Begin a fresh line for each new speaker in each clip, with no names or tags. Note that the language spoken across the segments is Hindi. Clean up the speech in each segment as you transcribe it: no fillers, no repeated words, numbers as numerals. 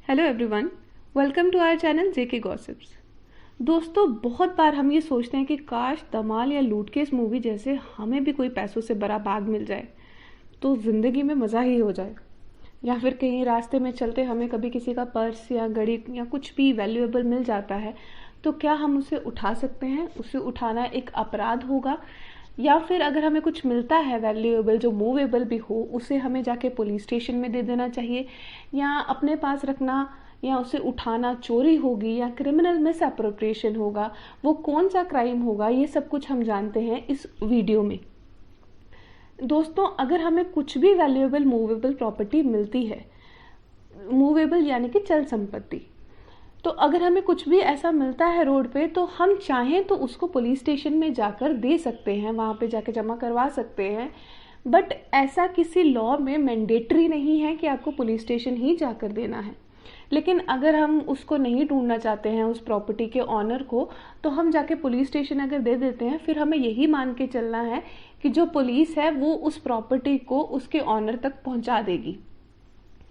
Hello everyone, welcome to our channel JK gossips. दोस्तों, बहुत बार हम ये सोचते हैं कि काश धमाल या लूट केस मूवी जैसे हमें भी कोई पैसों से भरा बैग मिल जाए तो ज़िंदगी में मज़ा ही हो जाए। या फिर कहीं रास्ते में चलते हमें कभी किसी का पर्स या घड़ी या कुछ भी वैल्यूएबल मिल जाता है तो क्या हम उसे उठा सकते हैं? उसे उठाना एक अपराध होगा? या फिर अगर हमें कुछ मिलता है वैल्यूएबल जो मूवेबल भी हो, उसे हमें जाके पुलिस स्टेशन में दे देना चाहिए, या अपने पास रखना या उसे उठाना चोरी होगी या क्रिमिनल मिस एप्रोप्रिएशन होगा? वो कौन सा क्राइम होगा? ये सब कुछ हम जानते हैं इस वीडियो में। दोस्तों, अगर हमें कुछ भी वैल्यूएबल मूवेबल प्रॉपर्टी मिलती है, मूवेबल यानी कि चल संपत्ति, तो अगर हमें कुछ भी ऐसा मिलता है रोड पे तो हम चाहें तो उसको पुलिस स्टेशन में जाकर दे सकते हैं, वहाँ पे जाके जमा करवा सकते हैं। बट ऐसा किसी लॉ में मैंडेटरी नहीं है कि आपको पुलिस स्टेशन ही जाकर देना है। लेकिन अगर हम उसको नहीं ढूंढना चाहते हैं, उस प्रॉपर्टी के ऑनर को, तो हम जाके पुलिस स्टेशन अगर दे देते हैं, फिर हमें यही मान के चलना है कि जो पुलिस है वो उस प्रॉपर्टी को उसके ऑनर तक पहुंचा देगी।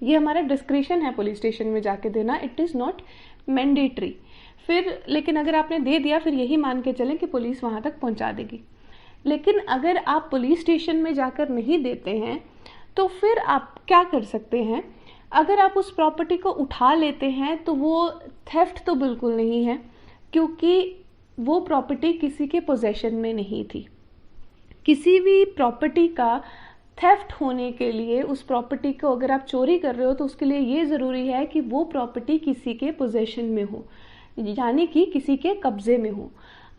ये हमारा डिस्क्रिशन है पुलिस स्टेशन में जाके देना, इट इज़ नॉट मैंडेटरी। फिर लेकिन अगर आपने दे दिया, फिर यही मान के चलें कि पुलिस वहाँ तक पहुँचा देगी। लेकिन अगर आप पुलिस स्टेशन में जाकर नहीं देते हैं तो फिर आप क्या कर सकते हैं? अगर आप उस प्रॉपर्टी को उठा लेते हैं तो वो थेफ्ट तो बिल्कुल नहीं है, क्योंकि वो प्रॉपर्टी किसी के पोजेशन में नहीं थी। किसी भी प्रॉपर्टी का थेफ्ट होने के लिए, उस प्रॉपर्टी को अगर आप चोरी कर रहे हो तो उसके लिए ये ज़रूरी है कि वो प्रॉपर्टी किसी के पोजेशन में हो, यानी कि किसी के कब्जे में हो।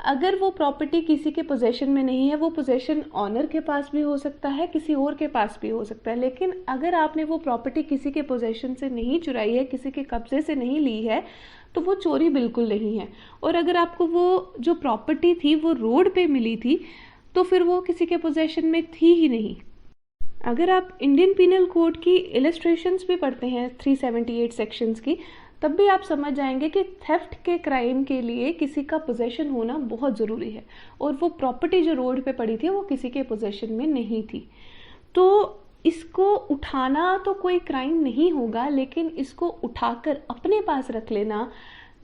अगर वो प्रॉपर्टी किसी के पोजेशन में नहीं है, वो पोजेशन ऑनर के पास भी हो सकता है, किसी और के पास भी हो सकता है। लेकिन अगर आपने वो प्रॉपर्टी किसी के पोजेशन से नहीं चुराई है, किसी के कब्जे से नहीं ली है, तो वो चोरी बिल्कुल नहीं है। और अगर आपको वो जो प्रॉपर्टी थी वो रोड पे मिली थी तो फिर वो किसी के पोजेशन में थी ही नहीं। अगर आप इंडियन पीनल कोड की इलस्ट्रेशंस भी पढ़ते हैं 378 सेक्शंस की, तब भी आप समझ जाएंगे कि थेफ्ट के क्राइम के लिए किसी का पोजेशन होना बहुत ज़रूरी है। और वो प्रॉपर्टी जो रोड पे पड़ी थी वो किसी के पोजेशन में नहीं थी। तो इसको उठाना तो कोई क्राइम नहीं होगा, लेकिन इसको उठाकर अपने पास रख लेना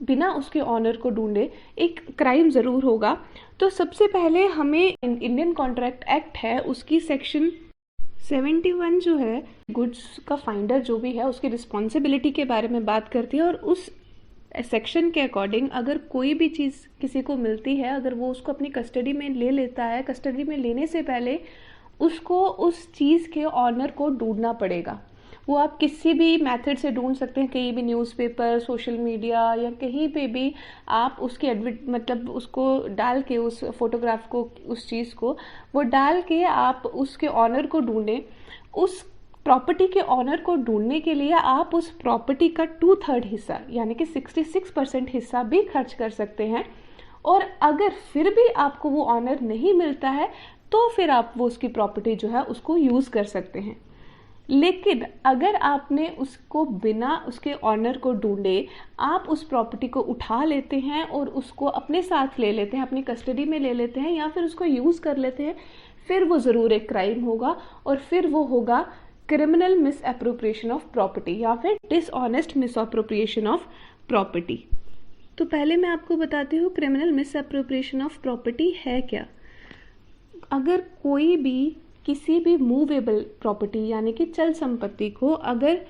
बिना उसके ऑनर को ढूंढे एक क्राइम ज़रूर होगा। तो सबसे पहले हमें इंडियन कॉन्ट्रैक्ट एक्ट है, उसकी सेक्शन 71 जो है, गुड्स का फाइंडर जो भी है उसकी रिस्पॉन्सिबिलिटी के बारे में बात करती है। और उस सेक्शन के अकॉर्डिंग अगर कोई भी चीज़ किसी को मिलती है, अगर वो उसको अपनी कस्टडी में ले लेता है, कस्टडी में लेने से पहले उसको उस चीज़ के ऑनर को ढूंढना पड़ेगा। वो आप किसी भी मेथड से ढूंढ सकते हैं, कहीं भी न्यूज़पेपर, सोशल मीडिया या कहीं पे भी आप उसकी मतलब उसको डाल के, उस फोटोग्राफ को, उस चीज़ को वो डाल के आप उसके ऑनर को ढूंढें। उस प्रॉपर्टी के ऑनर को ढूंढने के लिए आप उस प्रॉपर्टी का 2/3 हिस्सा यानी कि 66% हिस्सा भी खर्च कर सकते हैं। और अगर फिर भी आपको वो ऑनर नहीं मिलता है तो फिर आप वो उसकी प्रॉपर्टी जो है उसको यूज़ कर सकते हैं। लेकिन अगर आपने उसको बिना उसके ऑनर को ढूंढे आप उस प्रॉपर्टी को उठा लेते हैं और उसको अपने साथ ले लेते हैं, अपनी कस्टडी में ले लेते हैं, या फिर उसको यूज़ कर लेते हैं, फिर वो ज़रूर एक क्राइम होगा। और फिर वो होगा criminal miss appropriation of property या फिर dishonest miss appropriation of property. तो पहले मैं आपको बताती हूँ criminal miss appropriation of property है क्या। अगर कोई भी किसी भी मूवेबल प्रॉपर्टी यानी कि चल संपत्ति को, अगर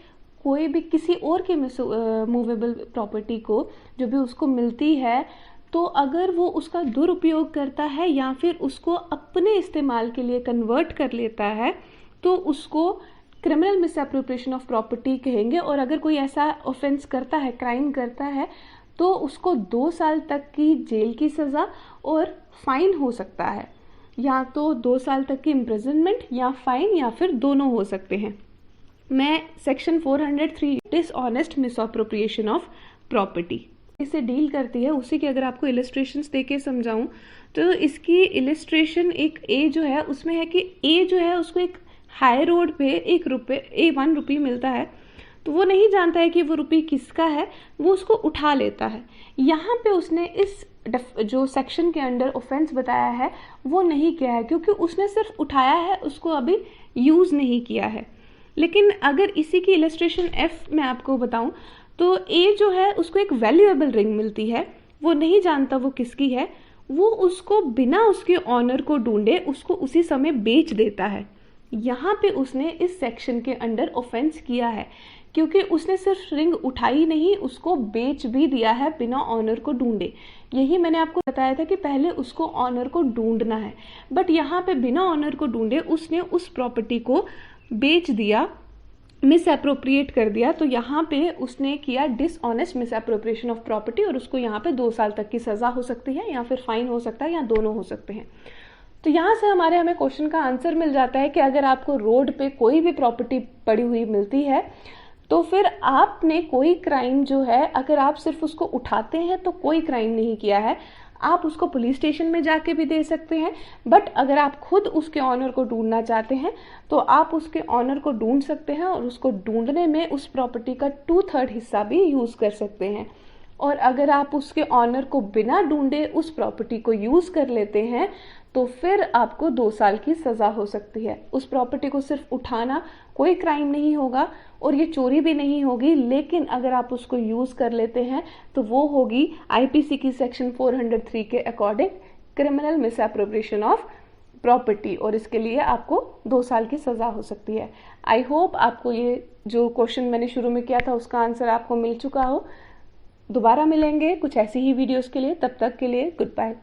कोई भी किसी और के मूवेबल प्रॉपर्टी को जो भी उसको मिलती है, तो अगर वो उसका दुरुपयोग करता है या फिर उसको अपने इस्तेमाल के लिए कन्वर्ट कर लेता है, तो उसको criminal miss appropriation of property कहेंगे। और अगर कोई ऐसा ऑफेंस करता है, क्राइम करता है, तो उसको 2 साल तक की जेल की सज़ा और फाइन हो सकता है, या तो 2 साल तक की इम्प्रिजनमेंट या फाइन, या फिर दोनों हो सकते हैं। मैं section 403 dishonest miss appropriation of property इसे डील करती है। उसी के अगर आपको इलस्ट्रेशंस देके समझाऊं तो इसकी इलस्ट्रेशन एक ए जो है उसमें है कि ए जो है उसको एक हाई रोड पे 1 रुपये मिलता है, तो वो नहीं जानता है कि वो रुपये किसका है, वो उसको उठा लेता है। यहाँ पे उसने इस जो सेक्शन के अंडर ऑफेंस बताया है वो नहीं किया है, क्योंकि उसने सिर्फ उठाया है, उसको अभी यूज़ नहीं किया है। लेकिन अगर इसी की इलस्ट्रेशन एफ मैं आपको बताऊं तो ए जो है उसको एक वैल्यूएबल रिंग मिलती है, वो नहीं जानता वो किसकी है, वो उसको बिना उसके ऑनर को ढूंढे उसको उसी समय बेच देता है। यहाँ पे उसने इस सेक्शन के अंडर ऑफेंस किया है, क्योंकि उसने सिर्फ रिंग उठाई नहीं, उसको बेच भी दिया है बिना ऑनर को ढूंढे। यही मैंने आपको बताया था कि पहले उसको ऑनर को ढूंढना है, बट यहाँ पे बिना ऑनर को ढूंढे उसने उस प्रॉपर्टी को बेच दिया, मिस अप्रोप्रिएट कर दिया। तो यहाँ पे उसने किया dishonest miss appropriation of property, और उसको यहाँ पे 2 साल तक की सजा हो सकती है, या फिर फाइन हो सकता है, या दोनों हो सकते हैं। तो यहाँ से हमें क्वेश्चन का आंसर मिल जाता है कि अगर आपको रोड पे कोई भी प्रॉपर्टी पड़ी हुई मिलती है, तो फिर आपने कोई क्राइम जो है, अगर आप सिर्फ उसको उठाते हैं तो कोई क्राइम नहीं किया है, आप उसको पुलिस स्टेशन में जाके भी दे सकते हैं। बट अगर आप खुद उसके ऑनर को ढूंढना चाहते हैं तो आप उसके ऑनर को ढूंढ सकते हैं, और उसको ढूंढने में उस प्रॉपर्टी का 2/3 हिस्सा भी यूज कर सकते हैं। और अगर आप उसके ऑनर को बिना ढूंढे उस प्रॉपर्टी को यूज कर लेते हैं तो फिर आपको 2 साल की सजा हो सकती है। उस प्रॉपर्टी को सिर्फ उठाना कोई क्राइम नहीं होगा, और ये चोरी भी नहीं होगी, लेकिन अगर आप उसको यूज कर लेते हैं तो वो होगी आईपीसी की सेक्शन 403 के according criminal miss appropriation of property, और इसके लिए आपको 2 साल की सजा हो सकती है। आई होप आपको ये जो क्वेश्चन मैंने शुरू में किया था उसका आंसर आपको मिल चुका हो। दोबारा मिलेंगे कुछ ऐसी ही वीडियोस के लिए, तब तक के लिए गुड बाय।